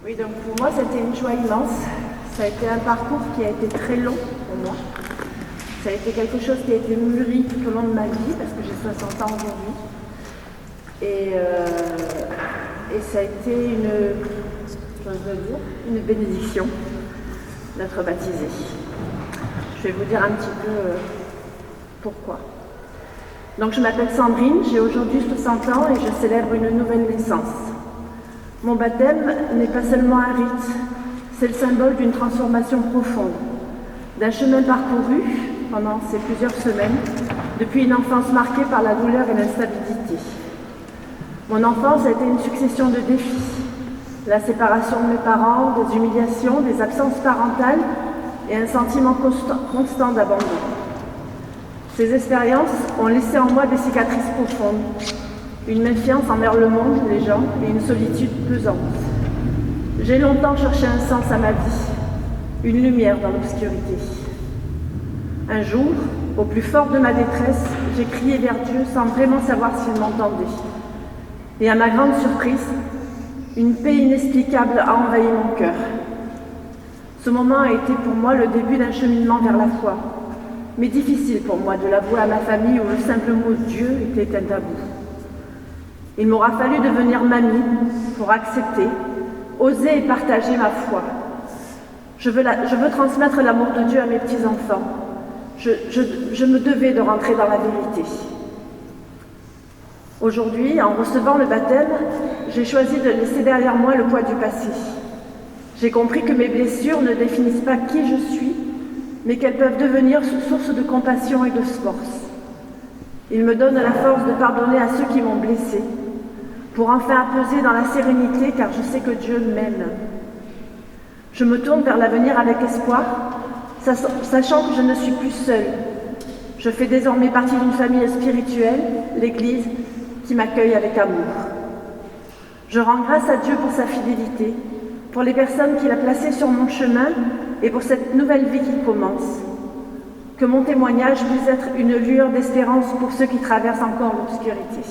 Oui, donc pour moi, c'était une joie immense. Ça a été un parcours qui a été très long pour moi. Ça a été quelque chose qui a été mûri tout au long de ma vie, parce que j'ai 60 ans aujourd'hui. Et ça a été une bénédiction d'être baptisée. Je vais vous dire un petit peu pourquoi. Donc je m'appelle Sandrine, j'ai aujourd'hui 60 ans et je célèbre une nouvelle naissance. Mon baptême n'est pas seulement un rite, c'est le symbole d'une transformation profonde, d'un chemin parcouru pendant ces plusieurs semaines, depuis une enfance marquée par la douleur et l'instabilité. Mon enfance a été une succession de défis, la séparation de mes parents, des humiliations, des absences parentales et un sentiment constant d'abandon. Ces expériences ont laissé en moi des cicatrices profondes, une méfiance envers le monde, les gens et une solitude pesante. J'ai longtemps cherché un sens à ma vie, une lumière dans l'obscurité. Un jour, au plus fort de ma détresse, j'ai crié vers Dieu sans vraiment savoir s'il m'entendait. Et à ma grande surprise, une paix inexplicable a envahi mon cœur. Ce moment a été pour moi le début d'un cheminement vers la foi, mais difficile pour moi de l'avouer à ma famille où le simple mot Dieu était un tabou. Il m'aura fallu devenir mamie pour accepter, oser et partager ma foi. Je veux transmettre l'amour de Dieu à mes petits-enfants. Je me devais de rentrer dans la vérité. Aujourd'hui, en recevant le baptême, j'ai choisi de laisser derrière moi le poids du passé. J'ai compris que mes blessures ne définissent pas qui je suis, mais qu'elles peuvent devenir source de compassion et de force. Il me donne la force de pardonner à ceux qui m'ont blessée, pour enfin apaiser dans la sérénité, car je sais que Dieu m'aime. Je me tourne vers l'avenir avec espoir, sachant que je ne suis plus seule. Je fais désormais partie d'une famille spirituelle, l'Église, qui m'accueille avec amour. Je rends grâce à Dieu pour sa fidélité, pour les personnes qu'il a placées sur mon chemin et pour cette nouvelle vie qui commence. Que mon témoignage puisse être une lueur d'espérance pour ceux qui traversent encore l'obscurité.